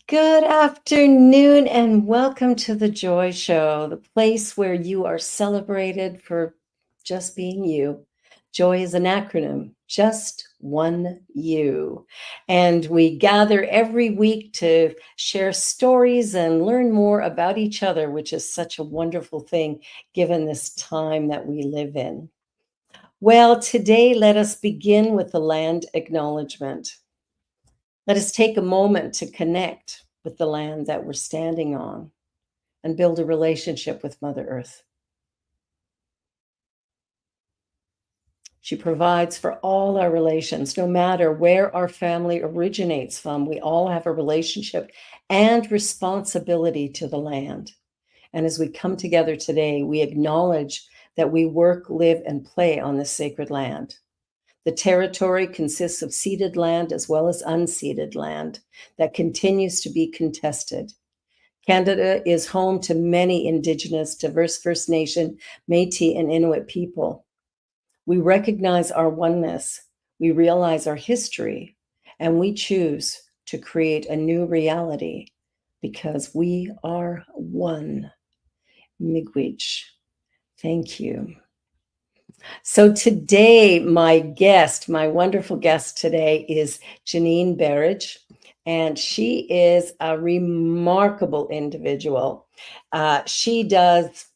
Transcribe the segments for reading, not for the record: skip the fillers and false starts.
Good afternoon and welcome to the Joy Show, the place where you are celebrated for just being you. Joy is an acronym, just one you. And we gather every week to share stories and learn more about each other, which is such a wonderful thing given this time that we live in. Well, today let us begin with the land acknowledgement. Let us take a moment to connect with the land that we're standing on and build a relationship with Mother Earth. She provides for all our relations, no matter where our family originates from. We all have a relationship and responsibility to the land. And as we come together today, we acknowledge that we work, live, and play on this sacred land. The territory consists of ceded land as well as unceded land that continues to be contested. Canada is home to many Indigenous, diverse First Nation, Métis, and Inuit people. We recognize our oneness, we realize our history, and we choose to create a new reality because we are one. Miigwech. Thank you. So today, my wonderful guest today is Janine Berridge, and she is a remarkable individual. She does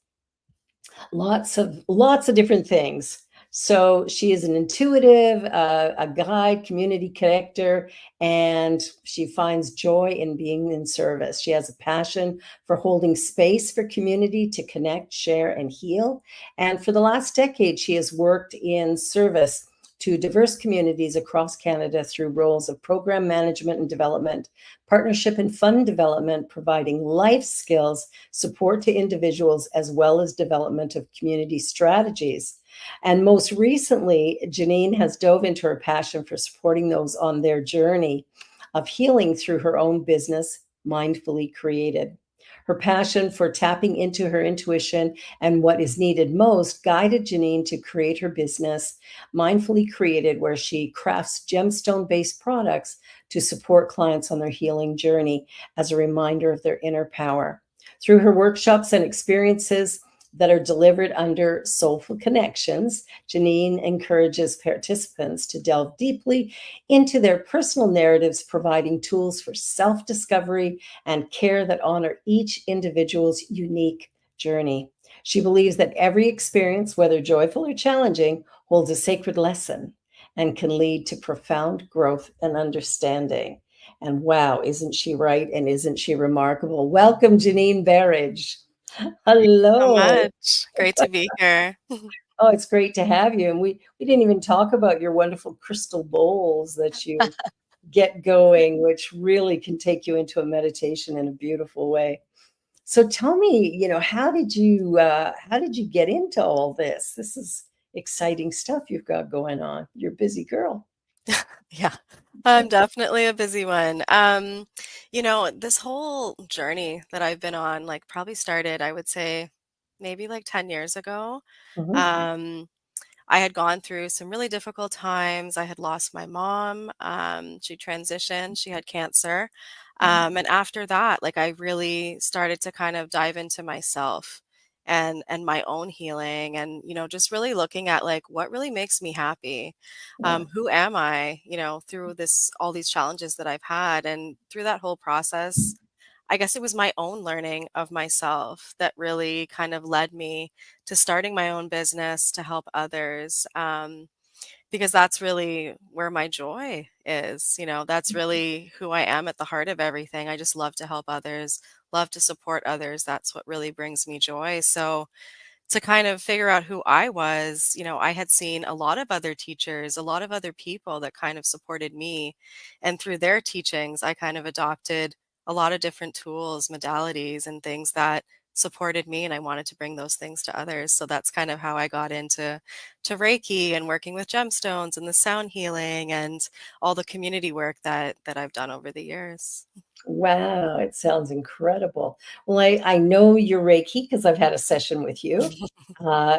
lots of different things. So she is an intuitive, a guide, community connector, and she finds joy in being in service. She has a passion for holding space for community to connect, share, and heal. And for the last decade, she has worked in service to diverse communities across Canada through roles of program management and development, partnership and fund development, providing life skills, support to individuals, as well as development of community strategies. And most recently, Janine has dove into her passion for supporting those on their journey of healing through her own business, Mindfully Created. Her passion for tapping into her intuition and what is needed most guided Janine to create her business, Mindfully Created, where she crafts gemstone-based products to support clients on their healing journey as a reminder of their inner power. Through her workshops and experiences that are delivered under Soulful Connections, Janine encourages participants to delve deeply into their personal narratives, providing tools for self-discovery and care that honor each individual's unique journey. She believes that every experience, whether joyful or challenging, holds a sacred lesson and can lead to profound growth and understanding. And wow, isn't she right? And isn't she remarkable? Welcome, Janine Berridge. So Hello. much. Great to be here. Oh, it's great to have you. And we didn't even talk about your wonderful crystal bowls that you get going, which really can take you into a meditation in a beautiful way. So tell me, how did you get into all this? This is exciting stuff you've got going on. You're a busy girl. Yeah, I'm definitely a busy one. This whole journey that I've been on, like, probably started, I would say, maybe like 10 years ago. Mhm. Um, I had gone through some really difficult times. I had lost my mom. She transitioned, she had cancer. And after that, like, I really started to kind of dive into myself and my own healing and, just really looking at like what really makes me happy. Yeah. Who am I, through this all these challenges that I've had. And through that whole process, I guess it was my own learning of myself that really kind of led me to starting my own business to help others. Because that's really where my joy is. That's really who I am at the heart of everything. I just love to help others, love to support others. That's what really brings me joy. So, to kind of figure out who I was, I had seen a lot of other teachers, a lot of other people that kind of supported me. And through their teachings, I kind of adopted a lot of different tools, modalities, and things that supported me, and I wanted to bring those things to others. So that's kind of how I got into to Reiki and working with gemstones and the sound healing and all the community work that I've done over the years. Wow, it sounds incredible. Well, I know you're Reiki because I've had a session with you,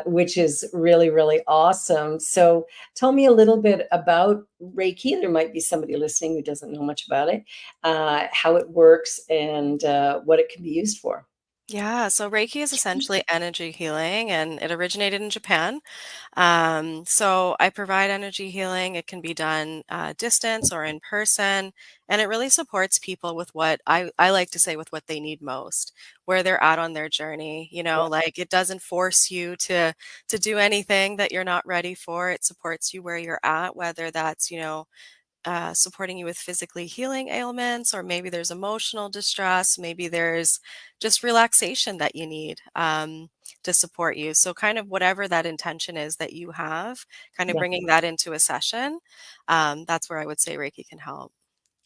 which is really, really awesome. So tell me a little bit about Reiki. There might be somebody listening who doesn't know much about it, how it works, and what it can be used for. Yeah, so Reiki is essentially energy healing and it originated in Japan. So I provide energy healing. It can be done distance or in person, and it really supports people with what I like to say with what they need most, where they're at on their journey. Like it doesn't force you to do anything that you're not ready for. It supports you where you're at, whether that's, supporting you with physically healing ailments, or maybe there's emotional distress, maybe there's just relaxation that you need to support you. So, kind of whatever that intention is that you have, kind of Yeah. bringing that into a session, that's where I would say Reiki can help.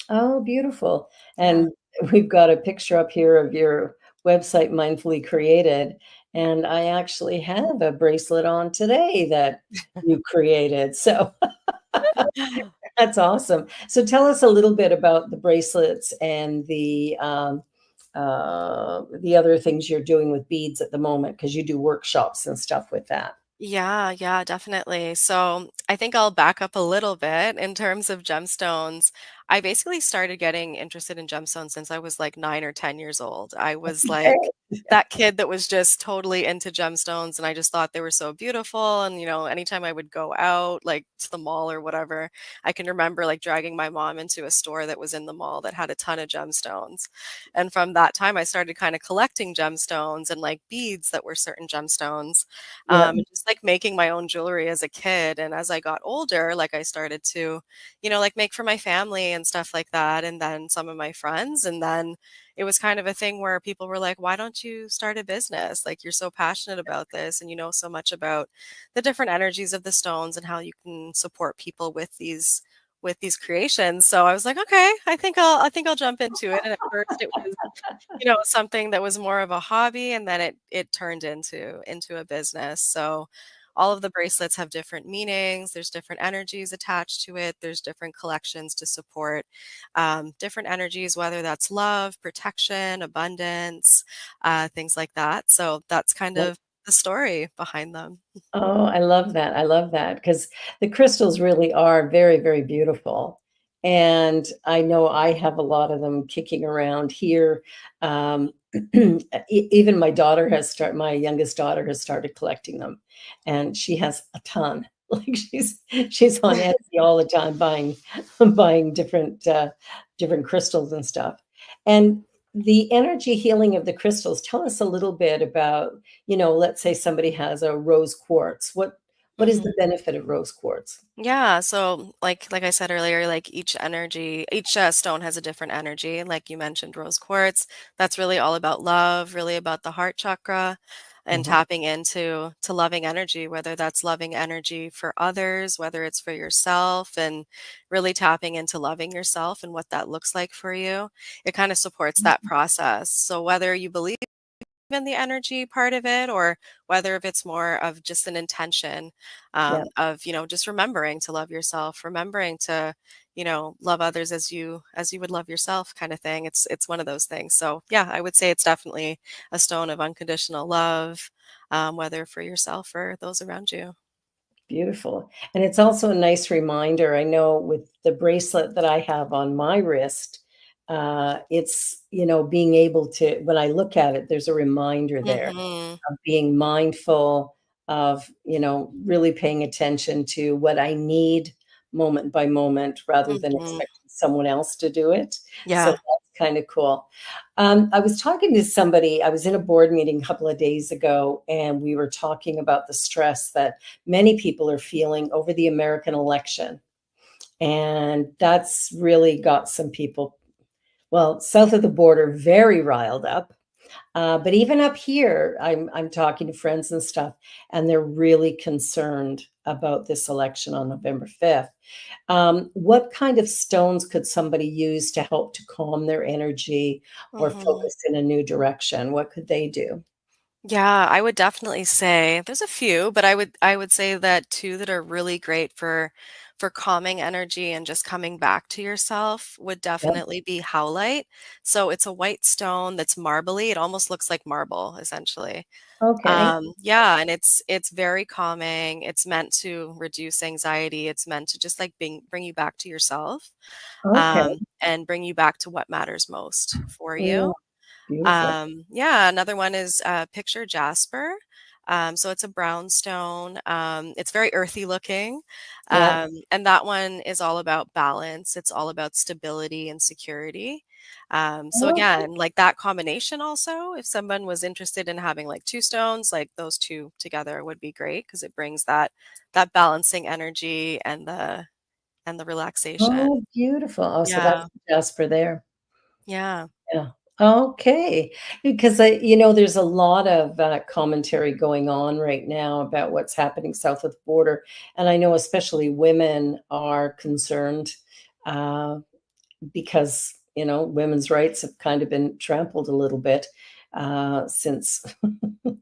Oh, beautiful. Yeah. And we've got a picture up here of your website, Mindfully Created. And I actually have a bracelet on today that you created. So that's awesome. So tell us a little bit about the bracelets and the other things you're doing with beads at the moment, because you do workshops and stuff with that. Yeah, yeah, definitely. So I think I'll back up a little bit in terms of gemstones. I basically started getting interested in gemstones since I was like 9 or 10 years old. I was like Okay. that kid that was just totally into gemstones, and I just thought they were so beautiful. And anytime I would go out, like to the mall or whatever, I can remember like dragging my mom into a store that was in the mall that had a ton of gemstones. And from that time, I started kind of collecting gemstones and like beads that were certain gemstones, Yeah. and just like making my own jewelry as a kid. And as I got older, like I started to, like make for my family and stuff like that. And then some of my friends. And then it was kind of a thing where people were like, why don't you start a business? Like you're so passionate about this and you know so much about the different energies of the stones and how you can support people with these creations. So I was like, okay, I think I'll jump into it. And at first it was something that was more of a hobby, and then it turned into a business. So all of the bracelets have different meanings. There's different energies attached to it. There's different collections to support different energies, whether that's love, protection, abundance, things like that. So that's kind of the story behind them. Oh, I love that. I love that because the crystals really are very, very beautiful. And I know I have a lot of them kicking around here. Um, Even my youngest daughter has started collecting them, and she has a ton. Like she's on Etsy all the time buying different crystals and stuff. And the energy healing of the crystals. Tell us a little bit about, let's say somebody has a rose quartz. What is Mhm. the benefit of rose quartz? Yeah, so like I said earlier, like each stone has a different energy. Like you mentioned, rose quartz, that's really all about love, really about the heart chakra and Mhm. tapping into loving energy, whether that's loving energy for others, whether it's for yourself, and really tapping into loving yourself and what that looks like for you. It kind of supports that process. So whether you believe in the energy part of it, or whether if it's more of just an intention Yeah, of just remembering to love yourself, remembering to love others as you would love yourself, kind of thing. It's one of those things. So yeah, I would say it's definitely a stone of unconditional love, whether for yourself or those around you. beautiful. And it's also a nice reminder. I know with the bracelet that I have on my wrist, it's, being able to, when I look at it, there's a reminder there Hmm. of being mindful of, really paying attention to what I need moment by moment rather than Hmm. expecting someone else to do it. So Yeah. that's kind of cool. I was talking to somebody, I was in a board meeting a couple of days ago, and we were talking about the stress that many people are feeling over the American election. And that's really got some people, well, south of the border, very riled up. But even up here, I'm talking to friends and stuff, and they're really concerned about this election on November 5th. What kind of stones could somebody use to help to calm their energy or Hmm. focus in a new direction? What could they do? Yeah, I would definitely say there's a few, but I would say that two that are really great for calming energy and just coming back to yourself would Yep. definitely be howlite. So it's a white stone that's marbly. It almost looks like marble, essentially. Okay. Yeah, and it's very calming. It's meant to reduce anxiety. It's meant to just like bring you back to yourself, Okay. and bring you back to what matters most for Yeah, you. beautiful. Yeah, another one is picture jasper. So it's a brownstone. It's very earthy looking. Yeah. And that one is all about balance. It's all about stability and security. So Okay. again, like that combination also, if someone was interested in having like two stones, like those two together would be great because it brings that balancing energy and the relaxation. Oh, beautiful. Oh, so Yeah. that's Jasper there. Yeah. Yeah. Okay. Because there's a lot of commentary going on right now about what's happening south of the border, and I know especially women are concerned. Uh, because women's rights have kind of been trampled a little bit since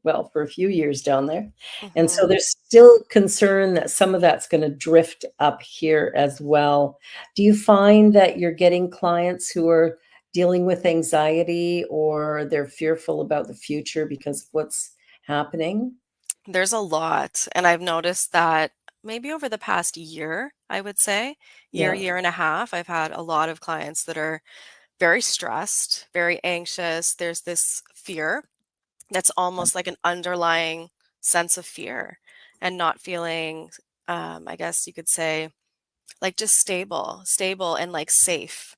well, for a few years down there, and so Hmm. there's still concern that some of that's going to drift up here as well. Do you find that you're getting clients who are dealing with anxiety, or they're fearful about the future because of what's happening? There's a lot, and I've noticed that maybe over the past year, I would say, Yeah. year and a half, I've had a lot of clients that are very stressed, very anxious. There's this fear that's almost like an underlying sense of fear and not feeling, I guess you could say, like just stable and like safe,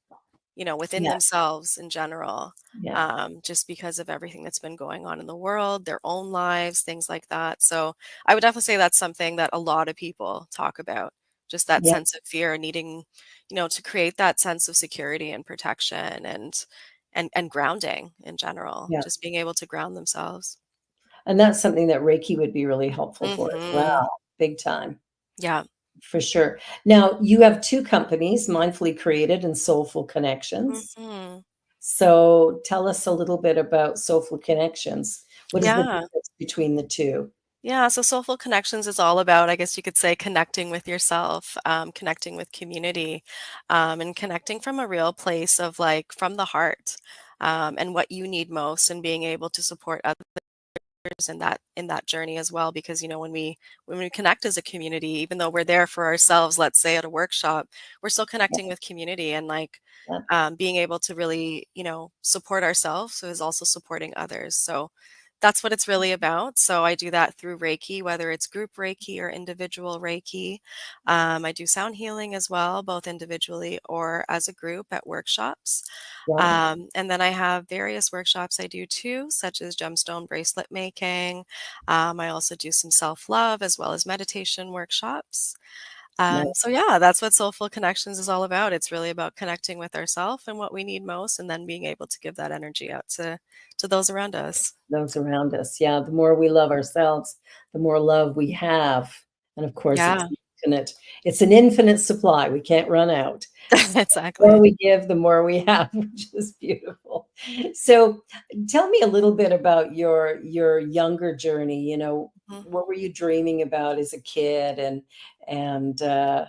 within Yes. themselves in general, Yeah. just because of everything that's been going on in the world, their own lives, things like that. So I would definitely say that's something that a lot of people talk about, just that Yeah. sense of fear, needing, to create that sense of security and protection and grounding in general, Yeah. just being able to ground themselves. And that's something that Reiki would be really helpful for as Hmm. well, big time. Yeah. For sure. Now, you have 2 companies, Mindfully Created and Soulful Connections. Hmm. So, tell us a little bit about Soulful Connections. What is the Yeah. difference between the 2? Yeah, so Soulful Connections is all about, I guess you could say, connecting with yourself, connecting with community, and connecting from a real place of like from the heart, and what you need most, and being able to support others in that journey as well. Because when we connect as a community, even though we're there for ourselves, let's say at a workshop, we're still Yeah, connecting with community and like yeah, being able to really support ourselves so is also supporting others. So that's what it's really about. So I do that through Reiki, whether it's group Reiki or individual Reiki. I do sound healing as well, both individually or as a group at workshops. yeah, And then I have various workshops I do too, such as gemstone bracelet making. I also do some self love as well as meditation workshops. nice. So yeah, that's what Soulful Connections is all about. It's really about connecting with ourselves and what we need most, and then being able to give that energy out to those around us. Those around us. Yeah, the more we love ourselves, the more love we have. And of course, Yeah, it's an infinite supply. We can't run out. The more exactly. we give, the more we have, which is beautiful. So, tell me a little bit about your younger journey. Mhm. What were you dreaming about as a kid? And I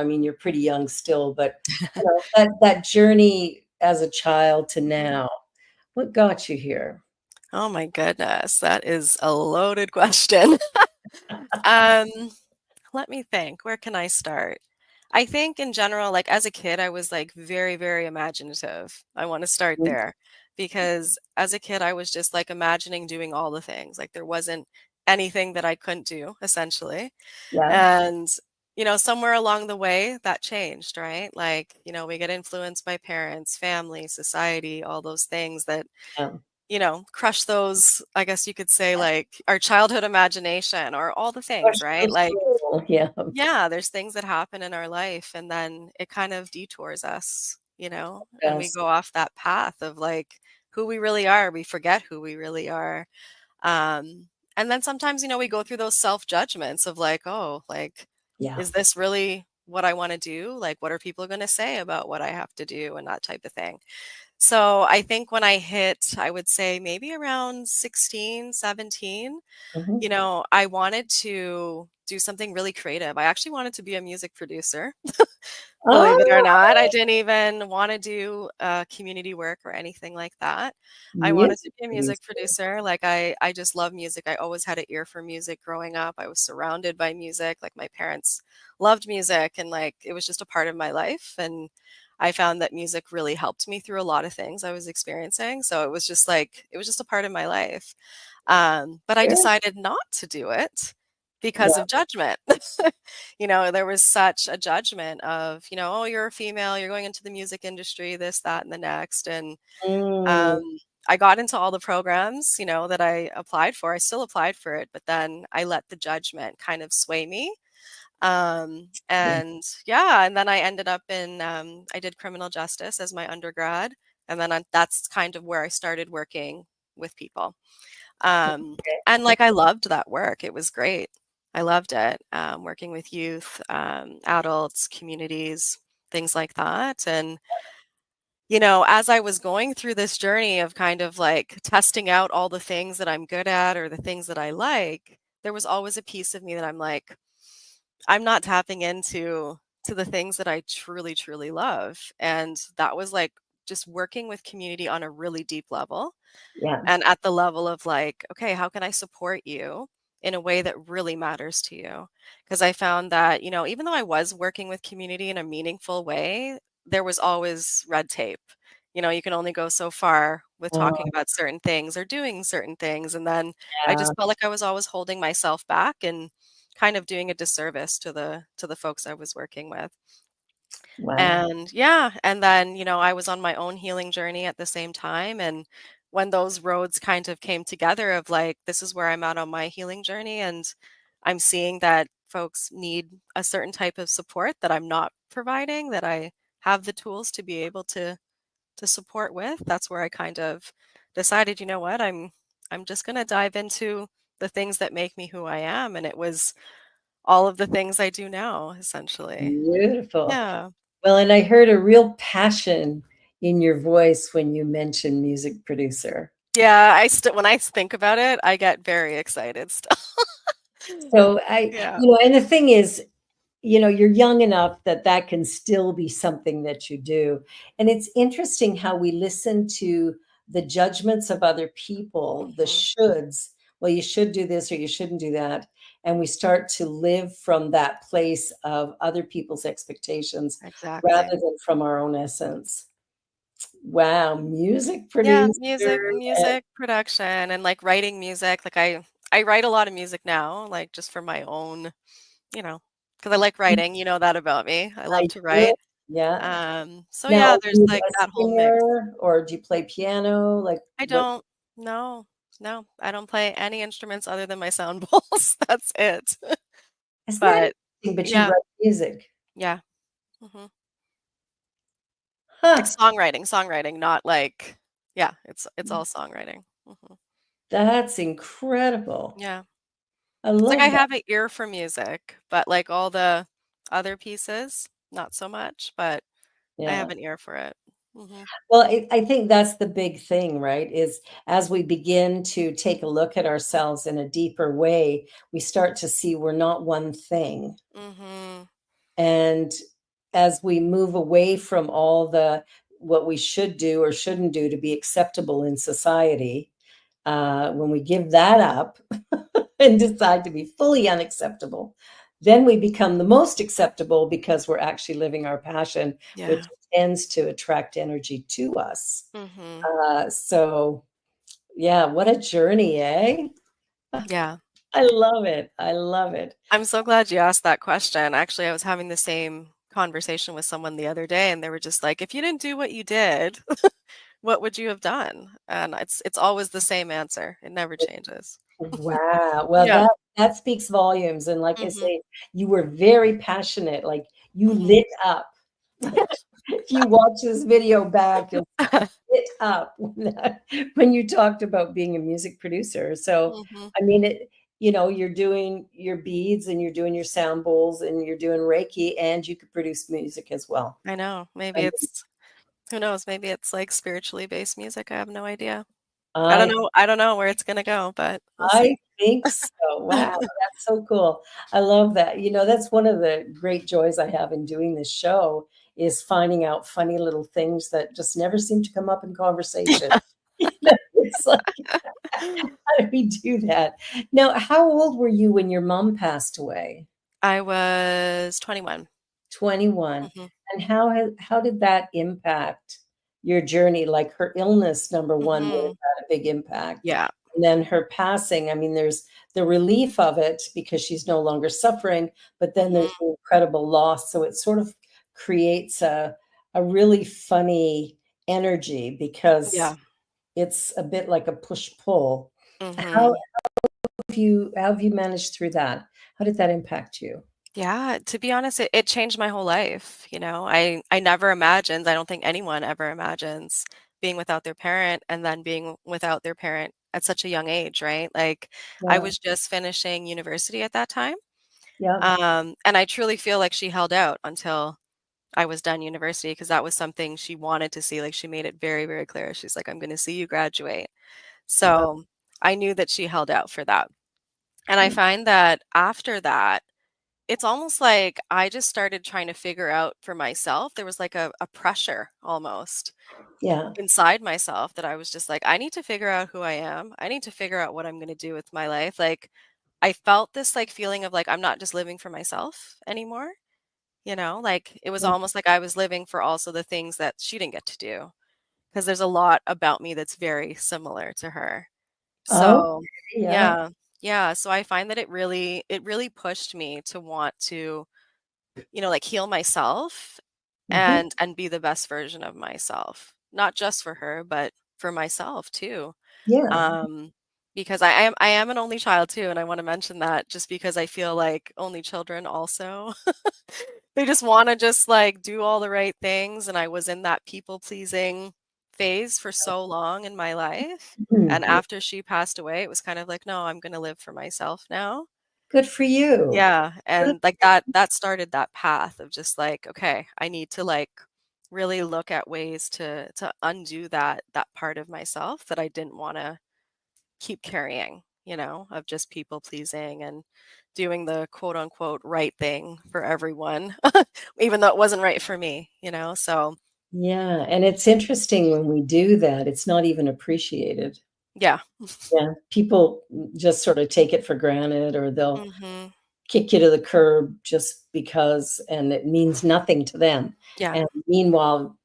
mean, you're pretty young still, but that journey as a child to Mhm. now, what got you here? Oh my goodness, that is a loaded question. Um, Let me think. Where can I start? I think in general, like as a kid, I was like very, very imaginative. I want to start Mm, there because as a kid, I was just like imagining doing all the things. Like there wasn't anything that I couldn't do, essentially. yeah, And, somewhere along the way that changed, right? Like, we get influenced by parents, family, society, all those things that yeah. crush those, I guess you could say, like our childhood imagination or all the things, Push right? those Like, through. Yeah, yeah, there's things that happen in our life and then it kind of detours us, and we yes, go off that path of like who we really are. We forget who we really are. Um, and then sometimes, we go through those self-judgments of like, oh, like, yeah, is this really what I want to do? Like, what are people going to say about what I have to do and that type of thing? So I think when I hit, I would say maybe around 16, 17, Mhm. I wanted to do something really creative. I actually wanted to be a music producer. Believe it or Oh, not, I didn't even wanna do, community work or anything like that. I wanted to music be a music producer. producer, like, I just love music, I always had an ear for music growing up, I was surrounded by music, like, my parents loved music, and, like, it was just a part of my life, and I found that music really helped me through a lot of things I was experiencing, so it was just, like it was just a part of my life. But I Sure. decided not to do it because Yeah. of judgment. There was such a judgment of, "Oh, you're a female, you're going into the music industry, this, that, and the next." And Mm, um, I got into all the programs, that I applied for. I still applied for it, but then I let the judgment kind of sway me. yeah. And yeah, and then I ended up I did criminal justice as my undergrad. And then that's kind of where I started working with people. Um, and like I loved that work. It was great. I loved it. Working with youth, adults, communities, things like that. And, as I was going through this journey of kind of like testing out all the things that I'm good at or the things that I like, there was always a piece of me that I'm like, I'm not tapping into the things that I truly, truly love. And that was like just working with community on a really deep level Yeah. and at the level of like, okay, how can I support you in a way that really matters to you? Because I found that, even though I was working with community in a meaningful way, there was always red tape. You can only go so far with talking Oh, about certain things or doing certain things. And then I yeah. just felt like I was always holding myself back and kind of doing a disservice to the folks I was working with. Wow. And yeah, and then, I was on my own healing journey at the same time. And when those roads kind of came together of like, this is where I'm at on my healing journey, and I'm seeing that folks need a certain type of support that I'm not providing, that I have the tools to be able to support with, that's where I kind of decided, you know what, I'm just gonna dive into the things that make me who I am. And it was all of the things I do now, essentially. Beautiful. Yeah. Well, and I heard a real passion in your voice when you mentioned music producer. Yeah, when I think about it, I get very excited still. So Yeah. and the thing is, you're young enough that that can still be something that you do. And it's interesting how we listen to the judgments of other people, the Mhm. shoulds. Well, you should do this or you shouldn't do that. And we start to live from that place of other people's expectations rather Exactly. than from our own essence. Wow, music Yeah, producer. music production and, like, writing music, like, I write a lot of music now, like, just for my own, because I like Mm, writing, you know that about me. I love I to do write. it. Yeah. So Now, yeah, are there's, you like, a that whole mix. singer or do you play piano? Like, I what don't No, no, I don't play any instruments other than my sound bowls, that's it. isn't that But interesting? But you yeah, write music. yeah, mhm. Like Huh, songwriting, not like yeah, it's all songwriting. Mhm. that's incredible. Yeah. I It's like I love that. have an ear for music, but, like, all the other pieces, not so much, but I have Yeah. an ear for it. Mhm. Well, I think that's the big thing, right? Is as we begin to take a look at ourselves in a deeper way, we start to see we're not one thing. Mhm. And as we move away from all the what we should do or shouldn't do to be acceptable in society, when we give that up and decide to be fully unacceptable, then we become the most acceptable because we're actually living our passion, which Yeah. tends to attract energy to us. Mhm. So, yeah, what a journey, eh? Yeah. I love it. I love it. I'm so glad you asked that question. Actually, I was having the same conversation with someone the other day, and they were just like, "If you didn't do what you did, what would you have done?" And it's always the same answer. It never changes. Wow. Well, Yeah. that speaks volumes. And like I Mhm. say, you were very passionate. Like you Mhm. lit up. If you watch this video back, you'll lit up when you talked about being a music producer. So, Mhm. I mean, you're doing your beads and you're doing your sound bowls and you're doing Reiki and you could produce music as well. I know. I Maybe mean, it's Who knows? Maybe it's like spiritually based music. I have no idea. I don't I know. I don't know where it's gonna go, but we'll I see. think so. Wow, that's so cool. I love that. That's one of the great joys I have in doing this show is finding out funny little things that just never seem to come up in conversation. It's like, how do we do that? Now, how old were you when your mom passed away? I was 21. 21. Mhm. And how did that impact your journey? Like her illness, number one, would Mhm. have had a big impact. Yeah. And then her passing, I mean, there's the relief of it because she's no longer suffering, but then there's Mhm. the incredible loss. So it sort of creates a really funny energy because Yeah. it's a bit like a push-pull. How Mhm. how have you managed through that? How did that impact you? Yeah, to be honest, it changed my whole life, you know? I never imagined, I don't think anyone ever imagines being without their parent and then being without their parent at such a young age, right? Like, I Yeah, was just finishing university at that time, yeah, and I truly feel like she held out until I was done university because that was something she wanted to see, like, she made it very, very clear. She's like, "I'm gonna see you graduate." yeah, So, I knew that she held out for that, and I find that after that, it's almost like I just started trying to figure out for myself. There was like a pressure almost yeah, inside myself that I was just like, I need to figure out who I am. I need to figure out what I'm going to do with my life. Like, I felt this like feeling of like, I'm not just living for myself anymore. Like it was yeah. almost like I was living for also the things that she didn't get to do. Because there's a lot about me that's very similar to her. Oh, So, yeah. yeah. Yeah, so I find that it really pushed me to want to like heal myself Mhm. and be the best version of myself. Not just for her, but for myself too. Yeah. Um, because I am an only child too, and I want to mention that just because I feel like only children also they just want to just like do all the right things, and I was in that people pleasing phase for so long in my life. And Mhm. after she passed away, it was kind of like, no, I'm going to live for myself now. Good for you. Yeah, Good and, like, that started that path of just, like, okay, I need to, like, really look at ways to undo that part of myself that I didn't wanna keep carrying, of just people pleasing and doing the quote unquote "right thing" for everyone, even though it wasn't right for me, so Yeah, and it's interesting when we do that, it's not even appreciated. yeah. Yeah, people just sort of take it for granted, or they'll Mhm. kick you to the curb just because, and it means nothing to them. Yeah. And meanwhile,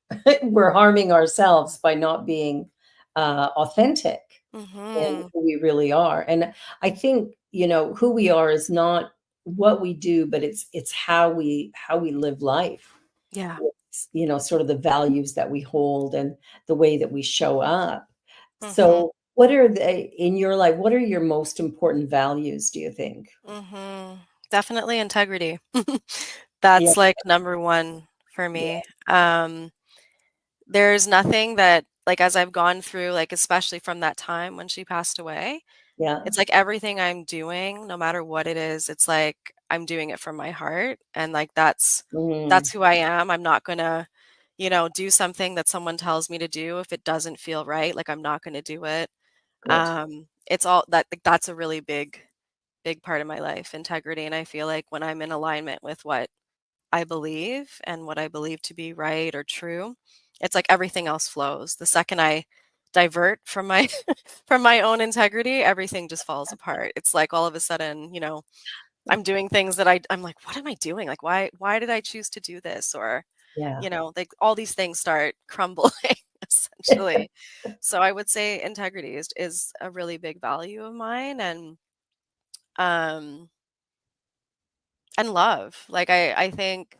we're harming ourselves by not being, authentic in Mhm. who we really are. And I think, who we are is not what we do, but it's how we live life. Yeah. It's, sort of the values that we hold and the way that we show up. Mhm. So, what are they in your life? What are your most important values, do you think? Mhm. Definitely integrity. Yeah, That's, like, number 1 for yeah, me. There's nothing that like, as I've gone through, like, especially from that time when she passed away, yeah. it's like everything I'm doing, no matter what it is, it's like I'm doing it from my heart, and, like, that's Mm, who I am. I'm not gonna, do something that someone tells me to do if it doesn't feel right, like, I'm not gonna do it. good. It's all that like, that's a really big part of my life, integrity, and I feel like when I'm in alignment with what I believe and what I believe to be right or true, it's like everything else flows. The second I divert from my from my own integrity, everything just falls apart. It's like all of a sudden, I'm doing things that I'm like, what am I doing? Like why did I choose to do this? Or, Yeah. like all these things start crumbling essentially. So I would say integrity is a really big value of mine um and love. Like I think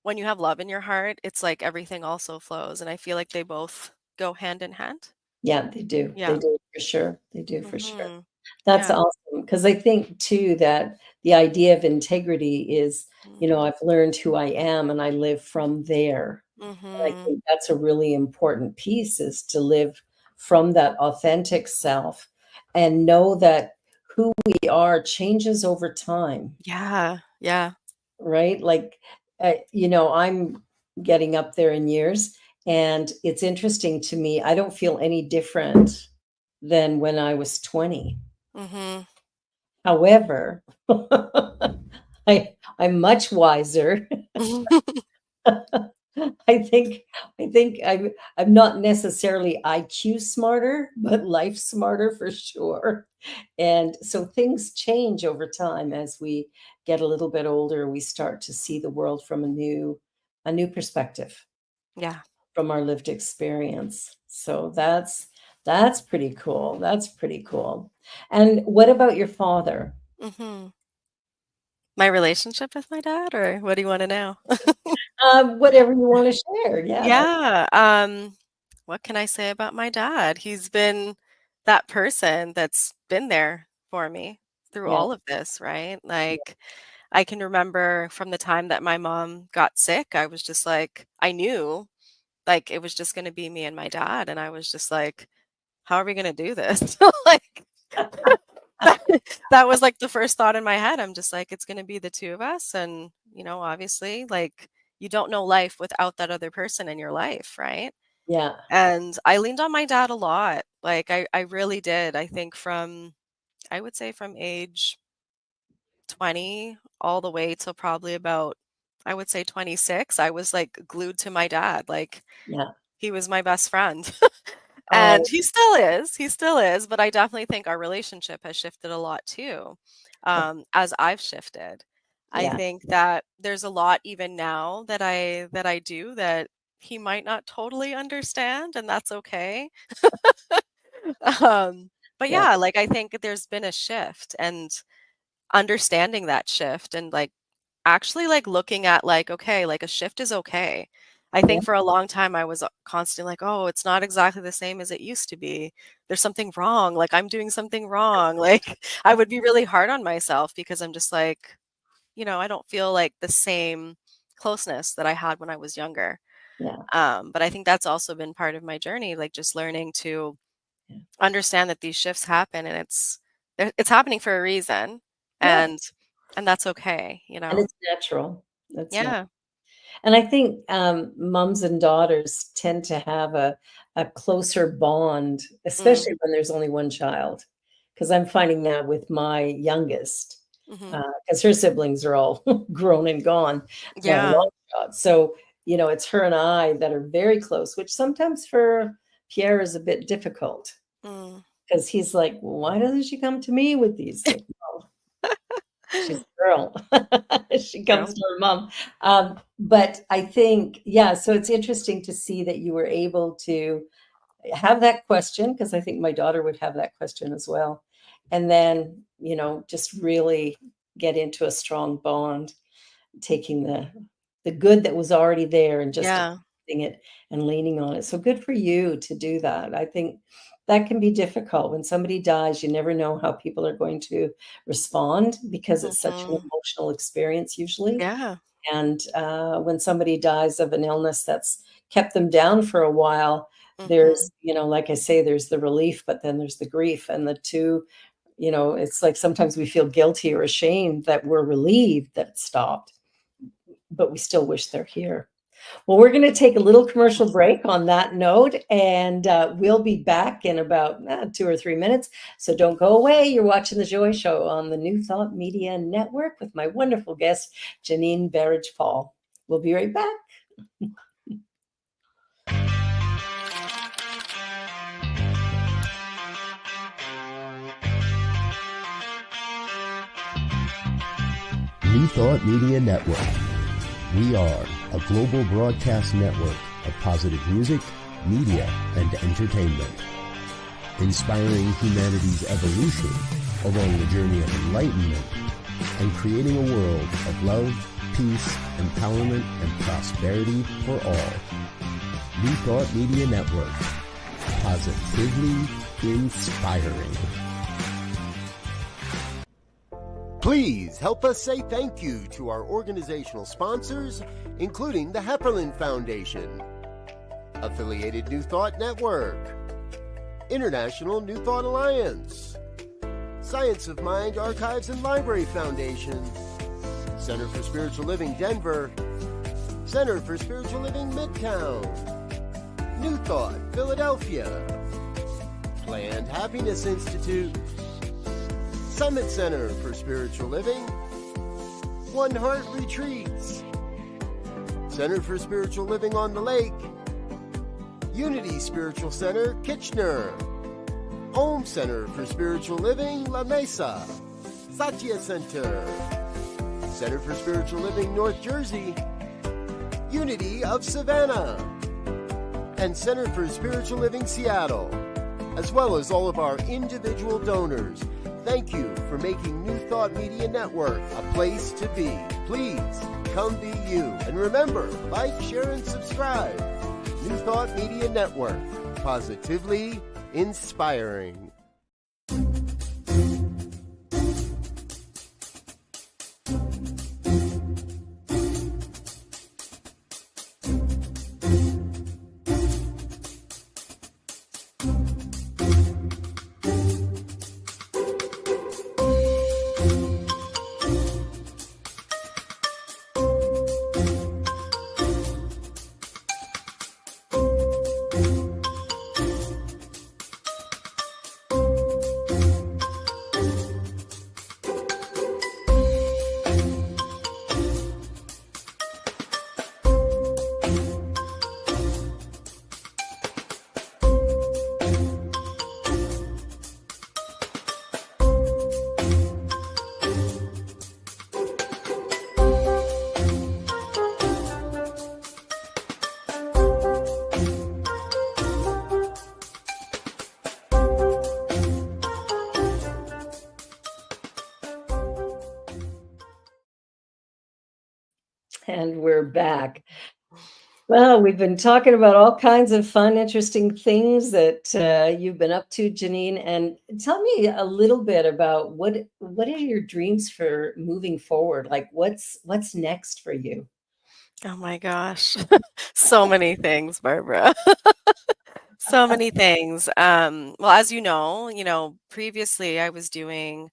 when you have love in your heart, it's like everything also flows, and I feel like they both go hand in hand. Yeah, they do. They Yeah. do for sure. They do for sure. Mhm. That's Yeah. awesome because I think too that the idea of integrity is, Mm. I've learned who I am and I live from there. And I Mhm. think that's a really important piece is to live from that authentic self and know that who we are changes over time, Yeah. Yeah. right? Like, I'm getting up there in years And it's interesting to me. I don't feel any different than when I was 20. Mm-hmm. However, I'm much wiser. I think I'm not necessarily IQ smarter, but life smarter for sure. And so things change over time as we get a little bit older. We start to see the world from a new perspective Yeah. from our lived experience. So that's pretty cool. That's pretty cool. And what about your father? Mm-hmm. My relationship with my dad, or what do you want to know? Whatever you want to share. Yeah. Yeah. What can I say about my dad? He's been that person that's been there for me through Yeah. all of this, right? Yeah. Like, I can remember from the time that my mom got sick, I was just like, I knew like it was just going to be me and my dad. And I was just like, how are we going to do this? Like, that, that was like the first thought in my head. I'm just like, it's going to be the two of us. And, obviously, like, you don't know life without that other person in your life, right? Yeah. And I leaned on my dad a lot. Like, I really did. I think I would say from age 20 all the way till probably about, I would say 26, I was like glued to my dad. Like, Yeah. he was my best friend. And Oh, he still is, but I definitely think our relationship has shifted a lot too, as I've shifted. I yeah. think that there's a lot even now that I do that he might not totally understand, and that's okay. But Yeah. yeah, like I think there's been a shift and understanding that shift and like actually like looking at like, okay, like a shift is okay. I Yeah. think for a long time I was constantly like, oh, it's not exactly the same as it used to be. There's something wrong. Like I'm doing something wrong. Like I would be really hard on myself because I'm just like, I don't feel like the same closeness that I had when I was younger. Yeah. But I think that's also been part of my journey, like just learning to Yeah. understand that these shifts happen and it's happening for a reason, Yeah. and that's okay. And it's natural. That's not. Yeah. And I think moms and daughters tend to have a closer bond, Mm, especially when there's only one child. Because I'm finding that with my youngest, mhm. because her siblings are all grown and gone, Yeah. long shot. So, it's her and I that are very close, which sometimes for Pierre is a bit difficult Mm. because he's like, why doesn't she come to me with these things? Well, she's a girl. She True. comes to her mom. But I think, yeah, so it's interesting to see that you were able to have that question, because I think my daughter would have that question as well. And then, just really get into a strong bond, taking the good that was already there and just Yeah. accepting it and leaning on it. So good for you to do that. I think that can be difficult. When somebody dies, you never know how people are going to respond because it's such an Mhm. emotional experience usually. Yeah. And when somebody dies of an illness that's kept them down for a while, Mhm. there's, like I say, there's the relief, but then there's the grief. And the two, it's like sometimes we feel guilty or ashamed that we're relieved that it stopped, but we still wish they're here. Well, we're going to take a little commercial break on that note, and we'll be back in about 2 or 3 minutes. So don't go away. You're watching The Joy Show on the New Thought Media Network with my wonderful guest, Janine Berridge-Paul. We'll be right back. New Thought Media Network. We are a global broadcast network of positive music, media, and entertainment, inspiring humanity's evolution along the journey of enlightenment and creating a world of love, peace, empowerment, and prosperity for all. New Thought Media Network. Positively inspiring. Please help us say thank you to our organizational sponsors, including the Hepperlin Foundation, Affiliated New Thought Network, International New Thought Alliance, Science of Mind Archives and Library Foundation, Center for Spiritual Living Denver, Center for Spiritual Living Midtown, New Thought, Philadelphia, Planned Happiness Institute, Summit Center for Spiritual Living, One Heart Retreats, Center for Spiritual Living on the Lake, Unity Spiritual Center, Kitchener, Om Center for Spiritual Living, La Mesa, Satya Center, Center for Spiritual Living, North Jersey, Unity of Savannah, and Center for Spiritual Living, Seattle, as well as all of our individual donors. Thank you for making New Thought Media Network a place to be. Please come be you. And remember, like, share, and subscribe. New Thought Media Network, positively inspiring. And we're back. Well, we've been talking about all kinds of fun, interesting things that you've been up to, Janine. And tell me a little bit about what are your dreams for moving forward? Like, what's next for you? Oh my gosh. So many things, Barbara. So many things. Well, as you know, previously I was doing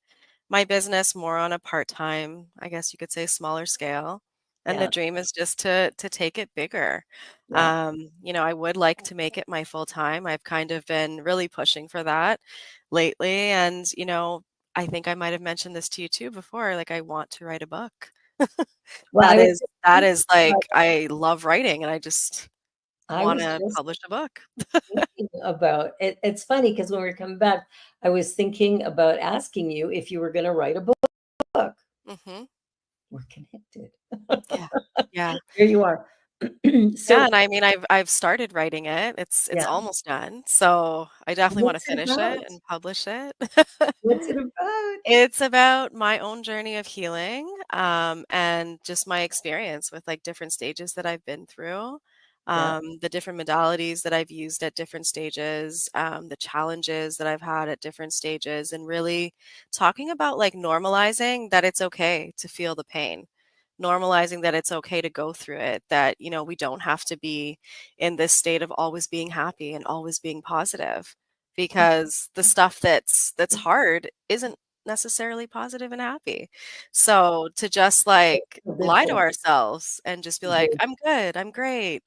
my business more on a part-time, I guess you could say smaller scale. And the Yeah, dream is just to take it bigger. yeah. You know, I would like to make it my full time. I've kind of been really pushing for that lately. And, you know, I think I might have mentioned this to you too before. Like I want to write a book. Well, That I was is just that thinking is about, like I love writing and I just I want was to just publish a book. thinking about it. It's funny because when we were coming back, I was thinking about asking you if you were going to write a book. Hmm. We're connected. Yeah. Yeah. Here you are. Yeah, So, and I mean I've started writing it. It's yeah, almost done. So I definitely want to what's it finish about? it and publish it. What's it about? It's about my own journey of healing, and just my experience with like different stages that I've been through, Yeah. the different modalities that I've used at different stages, the challenges that I've had at different stages, and really talking about like normalizing that it's okay to feel the pain, normalizing that it's okay to go through it, that, you know, we don't have to be in this state of always being happy and always being positive because the stuff that's hard isn't necessarily positive and happy. So to just like The lie to difference. ourselves and just be like, Mhm. I'm good, I'm great.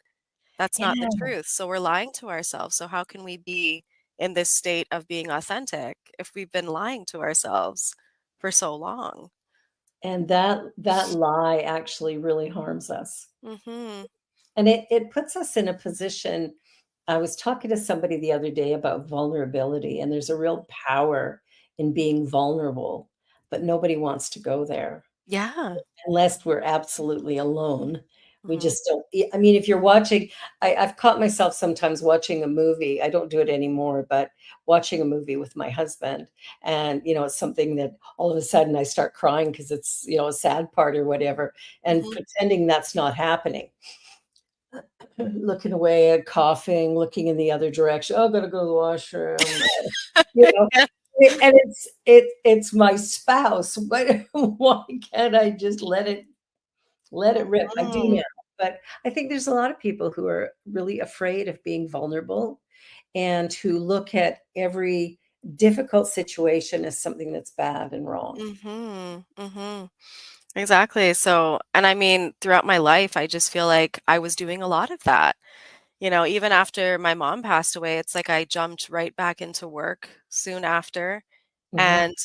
That's not the Yeah, truth. So we're lying to ourselves. So how can we be in this state of being authentic if we've been lying to ourselves for so long? and that lie actually really harms us. Mhm. And it puts us in a position. I was talking to somebody the other day about vulnerability, and there's a real power in being vulnerable, but nobody wants to go there Yeah. unless we're absolutely alone. We Mhm. just don't. I mean, if you're watching, I've caught myself sometimes watching a movie. I don't do it anymore, but watching a movie with my husband, and it's something that all of a sudden I start crying because it's a sad part or whatever, and Mhm. pretending that's not happening, looking away, coughing, looking in the other direction. Oh, gotta go to the washroom. You know, Yeah. and it's my spouse, but why can't I just let it rip? I do Mhm. now, but I think there's a lot of people who are really afraid of being vulnerable and who look at every difficult situation as something that's bad and wrong. Mhm. Mhm. Exactly. So, and I mean, throughout my life, I just feel like I was doing a lot of that. Even after my mom passed away, it's like I jumped right back into work soon after. Mhm. And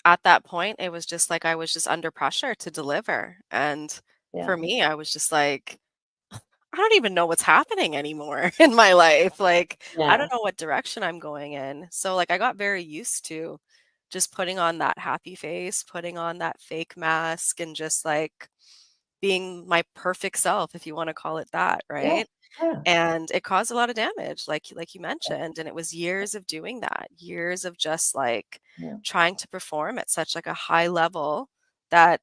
at that point, it was just like I was just under pressure to deliver. And Yeah. for me, I was just like, I don't even know what's happening anymore in my life. Like, I Yeah. don't know what direction I'm going in. So, like, I got very used to just putting on that happy face, putting on that fake mask, and just like being my perfect self, if you want to call it that, Yeah. right? Yeah. And it caused a lot of damage, like you mentioned, and it was years of doing that, years of just, like, Yeah. trying to perform at such, like, a high level that,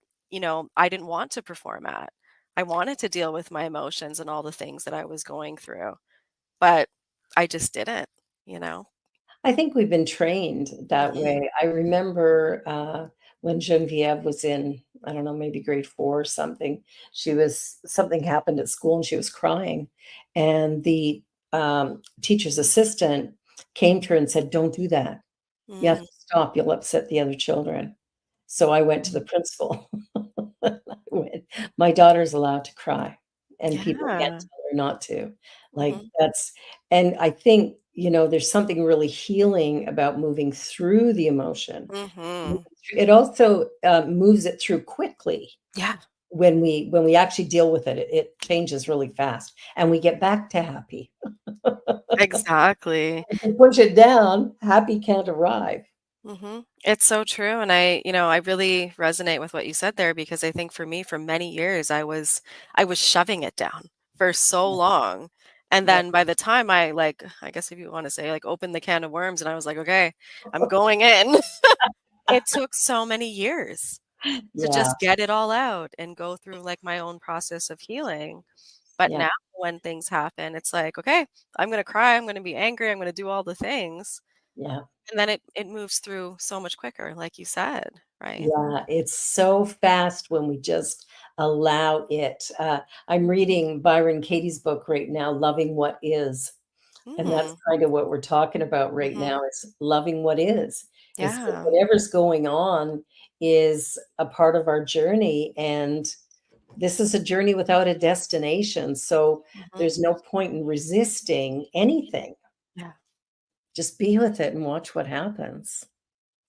I didn't want to perform at. I wanted to deal with my emotions and all the things that I was going through, but I just didn't, you know? I think we've been trained that Mhm. way. I remember, when Genevieve was in, I don't know, maybe grade 4 or something, something happened at school and she was crying, and the, teacher's assistant came to her and said, "Don't do that. You have Mm. to stop, you'll upset the other children." So I went to the principal. I went, "My daughter's allowed to cry, and people can't Yeah. tell her not to." Like, Mhm. that's and I think, there's something really healing about moving through the emotion. Mhm. It also, moves it through quickly. Yeah. When we actually deal with it, it changes really fast, and we get back to happy. Exactly. If you push it down, happy can't arrive. It's so true. And I really resonate with what you said there because I think for me, for many years, I was shoving it down for so Yeah, long. And yeah, then by the time I guess if you want to say like open the can of worms and I was like, okay, I'm going in. It took so many years to yeah, just get it all out and go through like my own process of healing. But yeah, now when things happen, it's like, okay, I'm gonna cry, I'm gonna be angry, I'm gonna do all the things. yeah. And then it moves through so much quicker, like you said, right? Yeah, it's so fast when we just allow it. I'm reading Byron Katie's book right now, Loving What Is. And that's Mm, kind of what we're talking about right mhm. now is loving what is that Yeah. whatever's going on is a part of our journey. And this is a journey without a destination. So Mhm. there's no point in resisting anything. Yeah. Just be with it and watch what happens.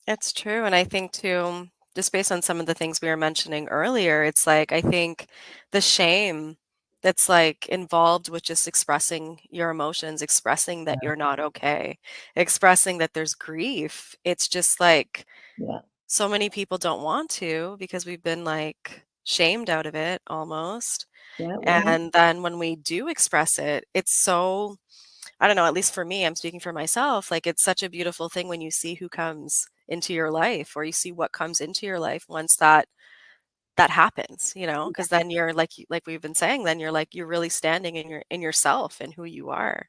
It's true, and I think too, just based on some of the things we were mentioning earlier, it's like, I think the shame that's, like, involved with just expressing your emotions, expressing that Yeah. you're not okay, expressing that there's grief, it's just like Yeah. so many people don't want to because we've been, like, shamed out of it almost, Yeah. Well, and then when we do express it, it's so I don't know, at least for me, I'm speaking for myself, like, it's such a beautiful thing when you see who comes into your life or you see what comes into your life once that happens, because then you're like we've been saying, then you're really standing in yourself and who you are,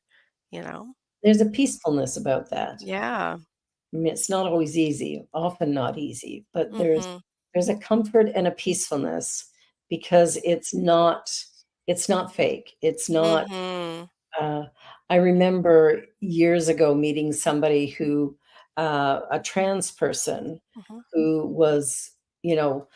you know? there's a peacefulness about that. Yeah. I mean, it's not always easy, often not easy, but Mhm. there's a comfort and a peacefulness because it's not fake. It's not Mhm. uh, I remember years ago meeting somebody a trans person Mhm. who was, you know,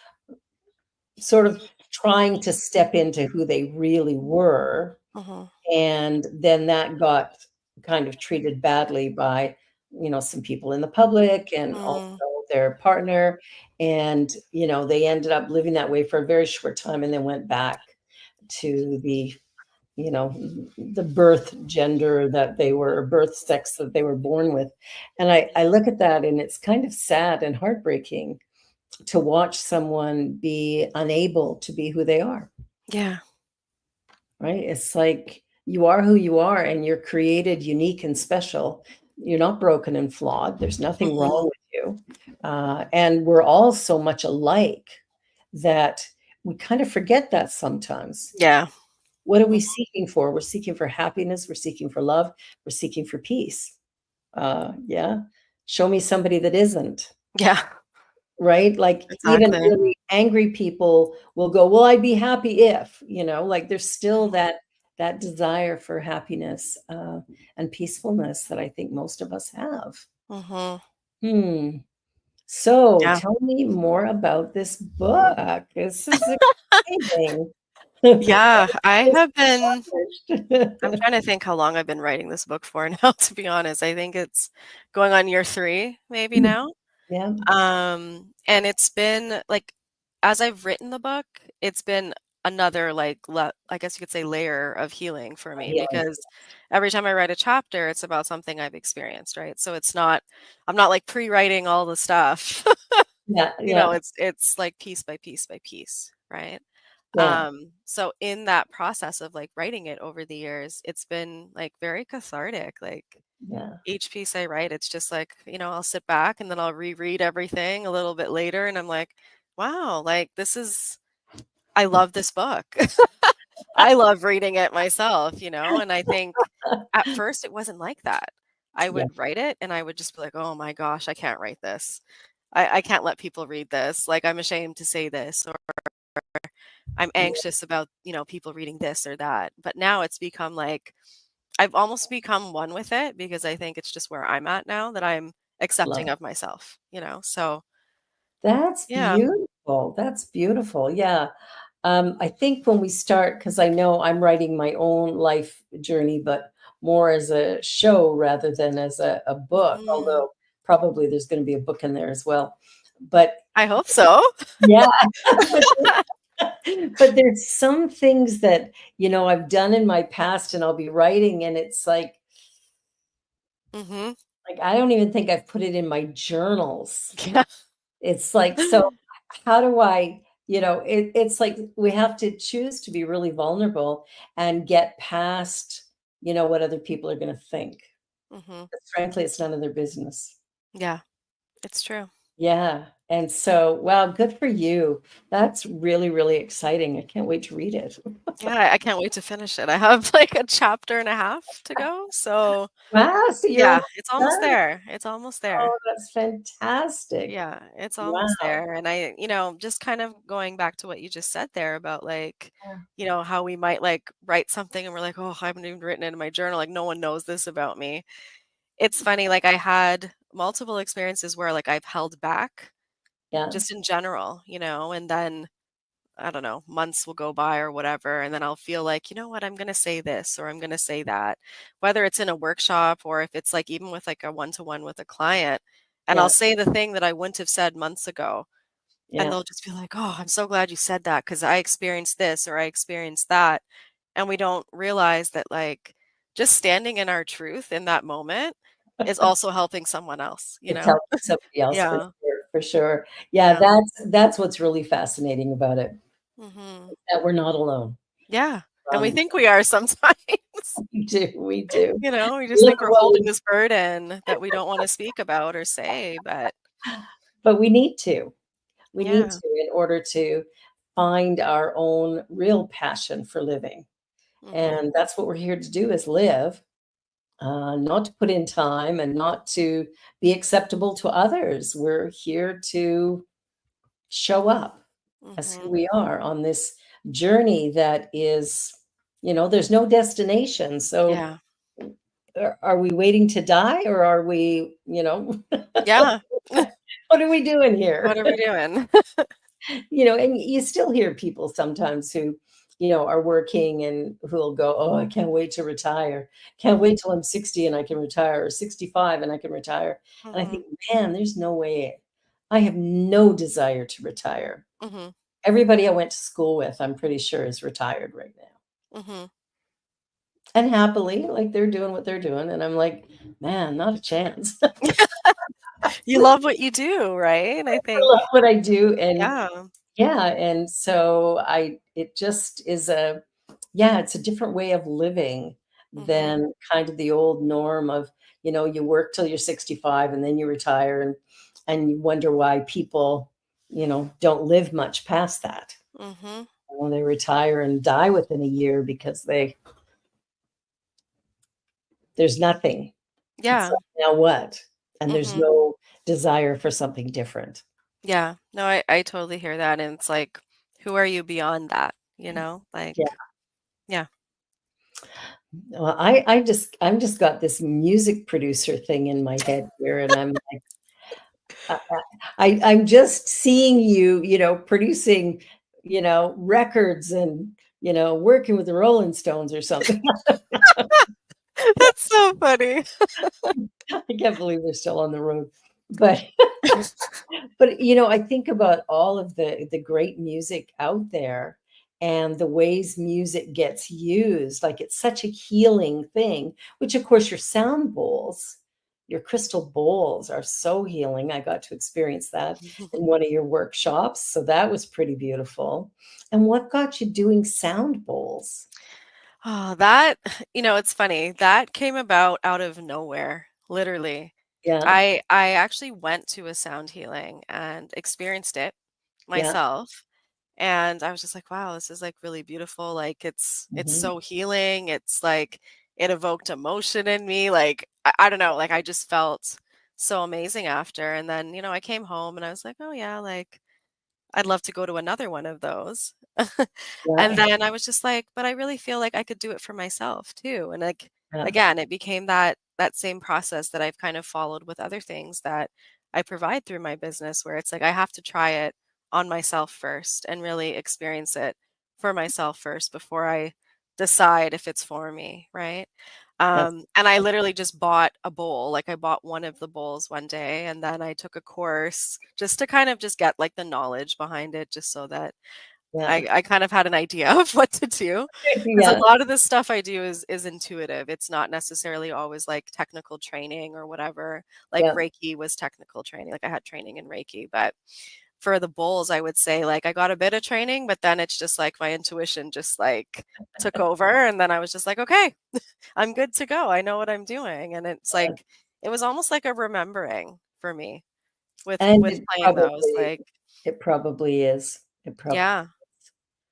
sort of trying to step into who they really were. Mhm. And then that got kind of treated badly by, some people in the public and also Mm. their partner. And, they ended up living that way for a very short time and then went back to you know, the birth gender that they were, or birth sex that they were born with. And I look at that and it's kind of sad and heartbreaking to watch someone be unable to be who they are. Yeah. Right? It's like you are who you are and you're created unique and special. You're not broken and flawed. There's nothing wrong Mhm. with you. And we're all so much alike that we kind of forget that sometimes. Yeah. What are we Mm. seeking for? We're seeking for happiness. We're seeking for love. We're seeking for peace. Yeah. Show me somebody that isn't. Yeah. Right? Like, even Exactly. really angry people will go, "Well, I'd be happy if," like, there's still Mhm. that desire for happiness, and peacefulness that I think most of us have. Mhm. Hmm. So, Yeah. tell me more about this book. This is exciting. Yeah, I have been I'm Accomplished. trying to think how long I've been writing this book for now, to be honest. I think it's going on year 3 maybe now. Yeah, And it's been like, as I've written the book, it's been another like I guess you could say layer of healing for me, yeah, because every time I write a chapter, it's about something I've experienced, right? So it's not, I'm not like pre-writing all the stuff. yeah, You know, yeah, it's like piece by piece by piece, right? yeah, So in that process of like writing it over the years, it's been like very cathartic. Like yeah. each piece I write, it's just like, I'll sit back and then I'll reread everything a little bit later and I'm like, wow, like this is, I love this book. I love reading it myself, and I think at first it wasn't like that. I Yeah, would write it and I would just be like, oh my gosh, I can't write this. I can't let people read this. Like, I'm ashamed to say this, or I'm anxious about, people reading this or that. But now it's become like, I've almost become one with it, because I think it's just where I'm at now, that I'm love accepting it. of myself. So That's yeah. beautiful. That's beautiful. Yeah. I think when we start, because I know I'm writing my own life journey, but more as a show rather than as a book, Mhm. although probably there's going to be a book in there as well. But I hope so. yeah, but, but there's some things that, I've done in my past and I'll be writing and it's Mhm. like I don't even think I've put it in my journals. Yeah. It's like, so how do it's like we have to choose to be really vulnerable and get past, what other people are going to think. Mhm. 'Cause frankly, it's none of their business. Yeah, it's true. Yeah. And so, wow, good for you. That's really, really exciting. I can't wait to read it. Yeah, I can't wait to finish it. I have like a chapter and a half to go. So Wow. So you're yeah, almost it's almost done. there. It's almost there. Oh, that's fantastic. Yeah, it's Wow. almost there. And just kind of going back to what you just said there about like, how we might like write something and we're like, oh, I haven't even written it in my journal. Like, no one knows this about me. It's funny. Like, I had multiple experiences where like I've held back Yeah. just in general, and then I don't know, months will go by or whatever. And then I'll feel like, you know what, I'm going to say this or I'm going to say that, whether it's in a workshop or if it's like even with like a one-to-one with a client. And I'll Yeah. say the thing that I wouldn't have said months ago. And Yeah. they'll just be like, oh, I'm so glad you said that because I experienced this or I experienced that. And we don't realize that like just standing in our truth in that moment is also helping someone else, you It's know? helping somebody else for Yeah. sure, for sure. Yeah, Yeah. that's what's really fascinating about it, Hmm. that we're not alone. Yeah. And we Um, think we are sometimes. we do, we do. We just Look think at we're what holding we this burden that we don't want to speak about or say, but but we need to. We need yeah. to in order to find our own real passion for living, Mhm. and that's what we're here to do is live, not to put in time and not to be acceptable to others. We're here to show up as who Mhm. we are on this journey that is, there's no destination. So Yeah. are we waiting to die or are we, Yeah. what are we doing What here? are we doing? And you still hear people sometimes who, are working and who'll go, oh, I can't wait to retire. Can't wait till I'm 60 and I can retire, or 65 and I can retire. And I Mhm. think, man, there's no way. I have no desire to retire. Mhm. Everybody I went to school with, I'm pretty sure is retired right now. Mhm. And happily, like they're doing what they're doing. And I'm like, man, not a chance. You love what you do, right? I I think love what I do. And yeah. yeah, and so it just is yeah, it's a different way of living Mhm. than kind of the old norm of, you work till you're 65 and then you retire and you wonder why people, don't live much past that. Mhm. When they retire and die within a year because there's nothing. It's Yeah. like, now what? And there's Mhm. no desire for something different. Yeah. No, I totally hear that. And it's like, who are you beyond that? Yeah. Like, yeah. Well, I'm just got this music producer thing in my head here, and I'm like, I'm just seeing you, producing records and, working with the Rolling Stones or something. That's so funny. I can't believe they're still on the road. But I think about all of the great music out there and the ways music gets used. Like it's such a healing thing, which of course your crystal bowls are so healing. I got to experience that in one of your workshops. So that was pretty beautiful. And what got you doing sound bowls? Oh, that, it's funny. That came about out of nowhere, literally. Yeah, I actually went to a sound healing and experienced it yeah. myself. And I was just like, wow, this is like really beautiful. Like it's Mhm. so healing. It's like it evoked emotion in me. Like I don't know, like I just felt so amazing after. And then, I came home and I was like, oh yeah, like I'd love to go to another one of those. And Yeah, then I was just like, but I really feel like I could do it for myself too. And like yeah, again, it became that same process that I've kind of followed with other things that I provide through my business where it's like I have to try it on myself first and really experience it for myself first before I decide if it's for me, right? that's And I literally just bought a bowl. Like I bought one of the bowls one day and then I took a course just to kind of just get like the knowledge behind it, just so that yeah, I kind of had an idea of what to do. Because yeah, a lot of the stuff I do is intuitive. It's not necessarily always like technical training or whatever. Like yeah. Reiki was technical training. Like I had training in Reiki, but for the bowls, I would say like I got a bit of training, but then it's just like my intuition just like took over and then I was just like, okay, I'm good to go. I know what I'm doing. And it's like it was almost like a remembering for me And with playing those. Like, it probably is. It probably yeah.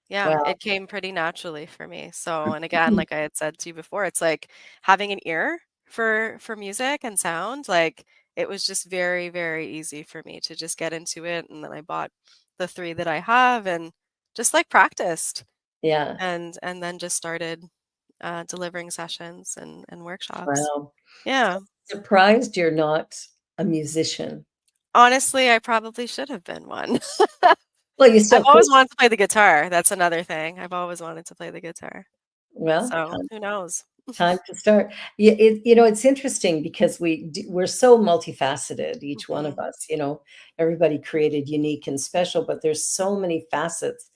Yeah, well, it came pretty naturally for me. So, and again, like I had said to you before, it's like having an ear for music and sound, like it was just very, very easy for me to just get into it. And then I bought the three that I have and just like practiced yeah. and then just started delivering sessions and workshops. Wow. Yeah. Surprised you're not a musician. Honestly, I probably should have been one. Well, you I've still could. always wanted to play the guitar. That's another thing. I've always wanted to play the guitar. Well, So who knows? time to start. Yeah, it's interesting because we're so multifaceted, each one Hmm. of us. Everybody created unique and special, but there's so many facets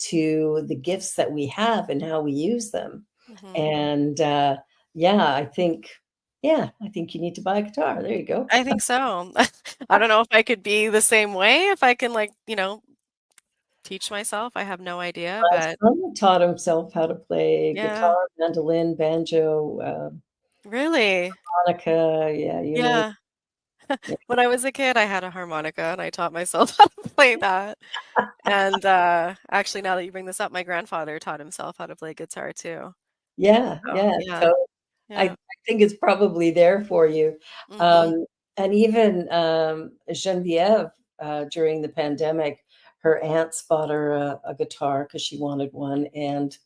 to the gifts that we have and how we use them. Hmm. And yeah, I think you need to buy a guitar. There you go. I think so. I don't know if I could be the same way, if I can like, teach myself. I have no idea, My but son taught himself how to play yeah, guitar, mandolin, banjo, really. harmonica, yeah, you name Yeah. it. When I was a kid, I had a harmonica and I taught myself how to play that. And actually, now that you bring this up, my grandfather taught himself how to play guitar too. Yeah, So, yeah, yeah. so I Yeah. think it's probably there for you. Hmm. And even, Geneviève, during the pandemic, her aunts bought her a guitar because she wanted one, and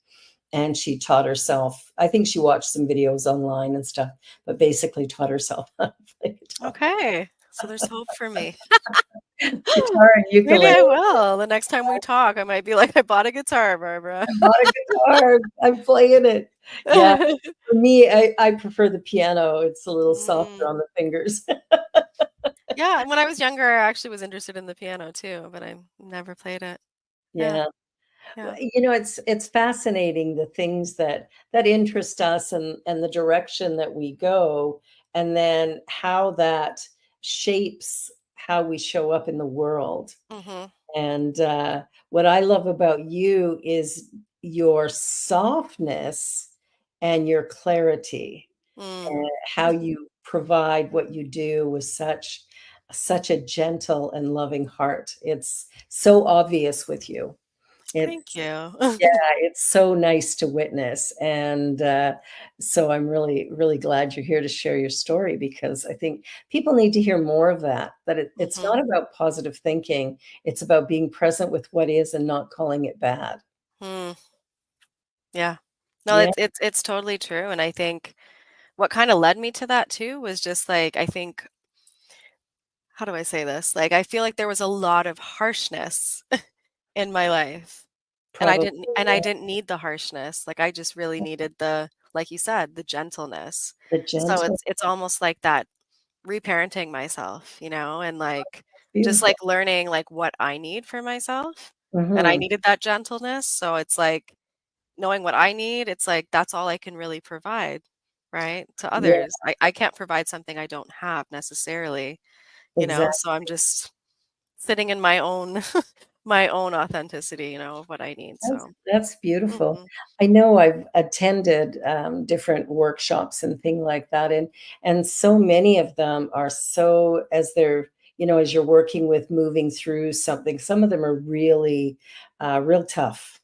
she taught herself. I think she watched some videos online and stuff, but basically taught herself how to play guitar. Okay. So there's hope for me. Guitar and Maybe ukulele. I will. The next time we talk, I might be like, I bought a guitar, Barbara. I bought a guitar. I'm playing it. Yeah, for me, I prefer the piano. It's a little softer Mm. on the fingers. Yeah, and when I was younger, I actually was interested in the piano too, but I never played it. Yeah, Yeah. Well, yeah. it's fascinating the things that interest us and the direction that we go, and then how that shapes how we show up in the world. Mhm. And what I love about you is your softness and your clarity, Mm. and how you provide what you do with such a gentle and loving heart. It's so obvious with you. Thank It's you. yeah, it's so nice to witness, and so I'm really, really glad you're here to share your story, because I think people need to hear more of that. That it's Mhm. not about positive thinking; it's about being present with what is and not calling it bad. Mm. Yeah. No, Yeah, it's totally true, and I think what kinda led me to that too was just, like, I think how do I say this? Like, I feel like there was a lot of harshness in my life. Probably. And I Yeah. didn't need the harshness. Like I just really needed the, like you said, the gentleness. The So gentle, it's almost like that reparenting myself, you know, and like just beautiful. like learning like what I need for myself. And I Hmm. needed that gentleness. So it's like knowing what I need, it's like that's all I can really provide, right? To Yeah, others. I can't provide something I don't have necessarily, you know. exactly. So I'm just sitting in my own my own authenticity, you know, of what I need. So That's beautiful. mhm. I know I've attended different workshops and things like that, and so many of them are so as they're as you're working with moving through something. Some of them are really real tough,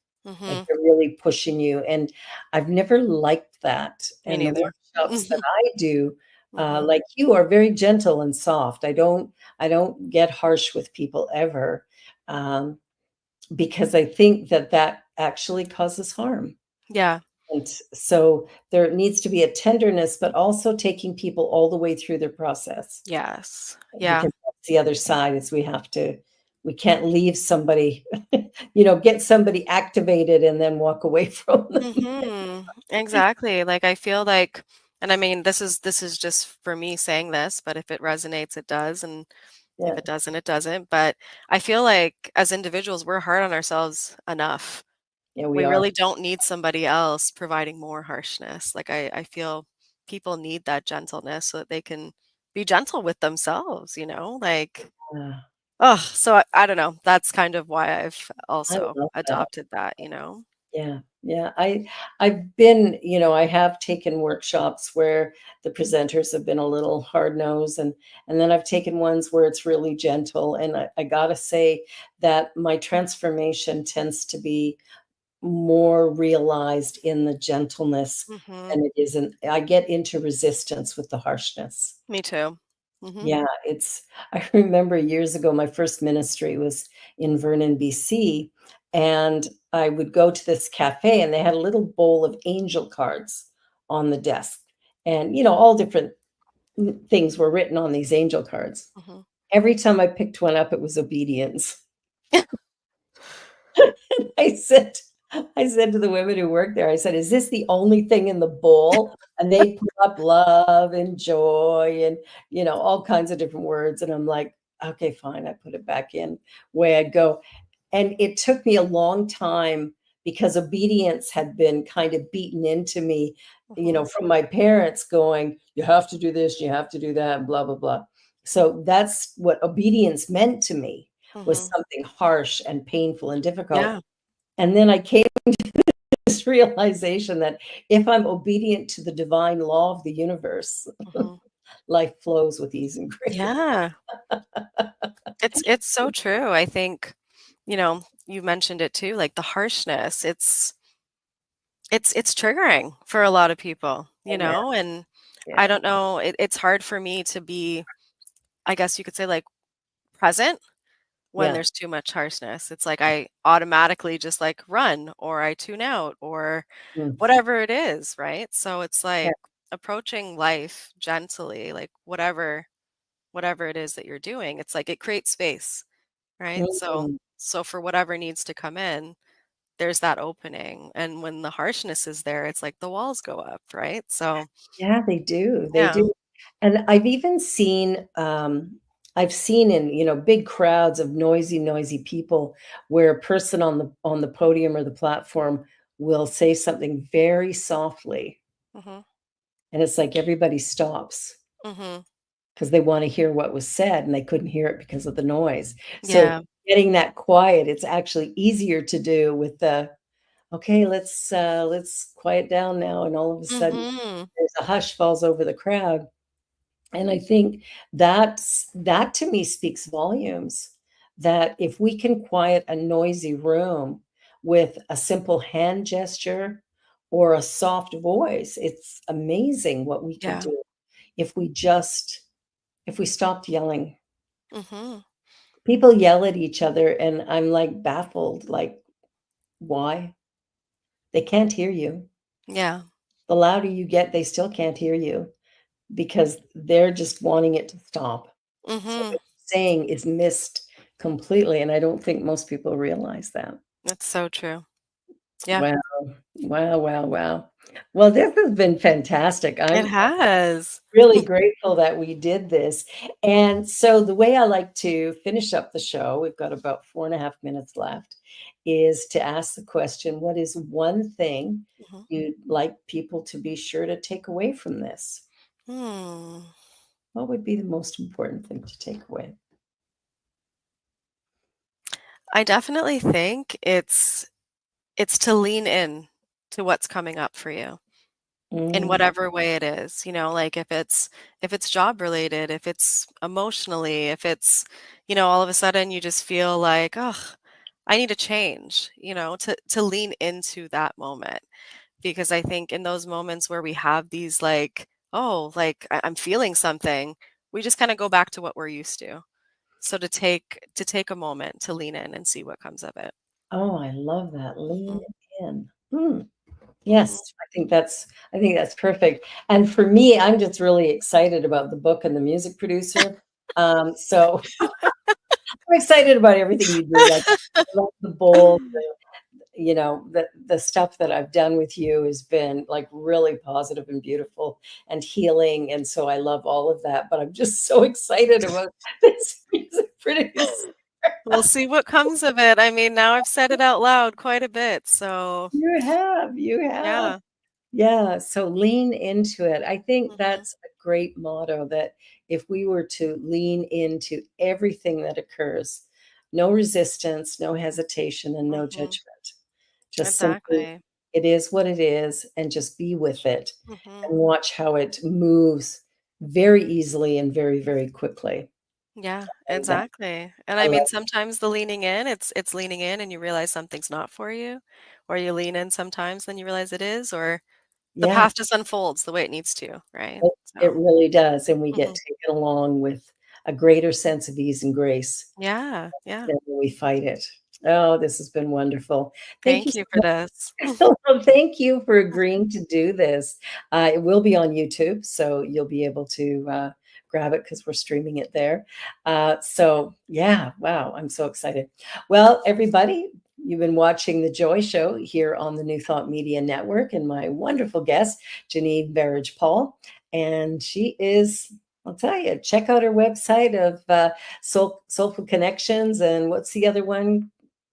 like Mhm. they're really pushing you. And I've never liked that. Me And the neither. workshops that I do, Mhm. like you, are very gentle and soft. I don't get harsh with people ever. Because I think that that actually causes harm. Yeah. And so there needs to be a tenderness, but also taking people all the way through their process, Yes. Yeah. because that's the other side is we can't leave somebody, get somebody activated and then walk away from them. Mhm. Exactly. Like I feel like, and I mean this is just for me saying this, but if it resonates it does, and if Yeah, it doesn't it doesn't. But I feel like as individuals we're hard on ourselves enough. yeah, we We are. really don't need somebody else providing more harshness. Like I feel people need that gentleness so that they can be gentle with themselves, you know? Like Uh, oh, so I don't know. That's kind of why I've I also love that. adopted that, you know? Yeah, yeah. I've been, I have taken workshops where the presenters have been a little hard nosed, and then I've taken ones where it's really gentle. And I gotta say that my transformation tends to be more realized in the gentleness Mhm. than it is in I get into resistance with the harshness. Me too. Mhm. Yeah, I remember years ago, my first ministry was in Vernon, BC, and I would go to this cafe and they had a little bowl of angel cards on the desk. And, all different things were written on these angel cards. Mhm. Every time I picked one up, it was obedience. I said I said to the women who worked there, I said, "Is this the only thing in the bowl?" And they put up love and joy and, all kinds of different words, and I'm like, "Okay, fine." I put it back in, away I'd go. And it took me a long time because obedience had been kind of beaten into me, Mhm. from my parents going, "You have to do this, you have to do that, blah, blah, blah." So that's what obedience meant to me, was Mhm. something harsh and painful and difficult. Yeah. And then I came to this realization that if I'm obedient to the divine law of the universe, Mhm. life flows with ease and grace. Yeah. It's so true. I think, you know, you mentioned it too, like the harshness. It's triggering for a lot of people, you Oh, yeah, know, and I yeah, don't know, it's hard for me to be, I guess you could say like present when yeah. there's too much harshness. It's like I automatically just like run or I tune out or Mm, whatever it is, right? So it's yeah. like approaching life gently, like whatever it is that you're doing. It's like it creates space, right? So Mm. so for whatever needs to come in, there's that opening. And when the harshness is there, it's like the walls go up, right? So Yeah, they do, they yeah. do. And I've seen in, big crowds of noisy people where a person on the podium or the platform will say something very softly, Mhm. and it's like everybody stops Mhm. because they wanna hear what was said, and they couldn't hear it because of the noise. So, Yeah. getting that quiet, it's actually easier to do with the, "Okay, let's quiet down now," and all of a sudden, Mhm. there's a hush falls over the crowd. And I think that to me speaks volumes, that if we can quiet a noisy room with a simple hand gesture or a soft voice, it's amazing what we could Yeah. do if if we stopped yelling. Mhm. People yell at each other and I'm like baffled, like, why? They can't hear you. Yeah. The louder you get, they still can't hear you because they're just wanting it to stop. So Mhm. what you're saying is missed completely, and I don't think most people realize that. That's so true. Yeah, Wow. Wow, wow, wow. Well, this has been fantastic. it I'm has. really grateful that we did this. And so the way I like to finish up the show, we've got about 4.5 minutes left, is to ask the question, what is one thing Mhm. you'd like people to be sure to take away from this? Hmm. What would be the most important thing to take away? I definitely think it's to lean in to what's coming up for you in Mm, whatever way it is, like if it's job related, if it's emotionally, if it's, all of a sudden you just feel like, oh, I need a change, to lean into that moment. Because I think in those moments where we have these like, oh, like I'm feeling something, we just kind of go back to what we're used to. So to take a moment to lean in and see what comes of it. oh, I love that. Lean Mhm, in. mhm. Yes, I think that's perfect. And for me, I'm just really excited about the book and the music producer. So I'm excited about everything you do. Like I love the bold, the stuff that I've done with you has been like really positive and beautiful and healing. And so I love all of that. But I'm just so excited about this music producer. We'll see what comes of it. I mean, now I've said it out loud quite a bit, so You have. yeah. Yeah, so lean into it. I think Mhm, that's a great motto that if we were to lean into everything that occurs, no resistance, no hesitation, and no mhm. judgment. Just simply, Exactly. it is what it is, and just be with it Mhm. and watch how it moves very easily and very, very quickly. Yeah, And that, exactly. And I I mean, love, sometimes the leaning in, it's leaning in and you realize something's not for you, or you lean in sometimes, then you realize it is, or the yeah, path just unfolds the way it needs to, right? it So, really does. And we get mhm. taken along with a greater sense of ease and grace. Yeah, yeah. Then we fight it. Oh, this has been wonderful. Thank you Thank so you for much. this. Well, thank you for agreeing to do this. It will be on YouTube, so you'll be able to grab it because we're streaming it there. So, yeah, wow, I'm so excited. Well, everybody, you've been watching The Joy Show here on the New Thought Media Network, and my wonderful guest, Janine Berridge-Paul. And she is, I'll tell you, check out her website of Soulful Connections. And what's the other one?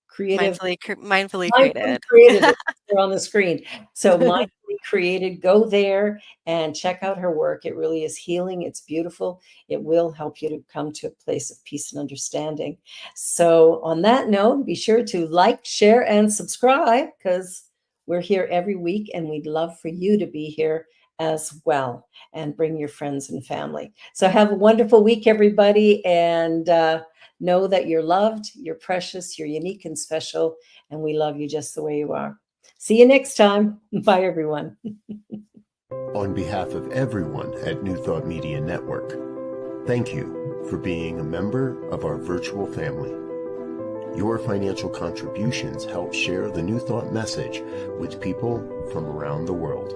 Creative Mindfully Mindfully created. Created, they're on the screen. So Mindfully Created, go there and check out her work. It really is healing. It's beautiful. It will help you to come to a place of peace and understanding. So on that note, be sure to like, share, and subscribe because we're here every week and we'd love for you to be here as well and bring your friends and family. So have a wonderful week, everybody, and know that you're loved, you're precious, you're unique and special, and we love you just the way you are. See you next time. Bye, everyone. On behalf of everyone at New Thought Media Network, thank you for being a member of our virtual family. Your financial contributions help share the New Thought message with people from around the world.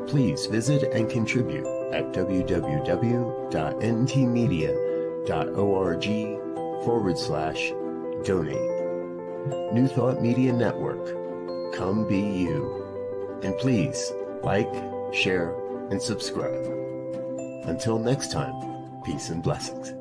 Please visit and contribute at www.ntmedia.org/donate. New Thought Media Network. Come be you. And please like, share, and subscribe. Until next time, peace and blessings.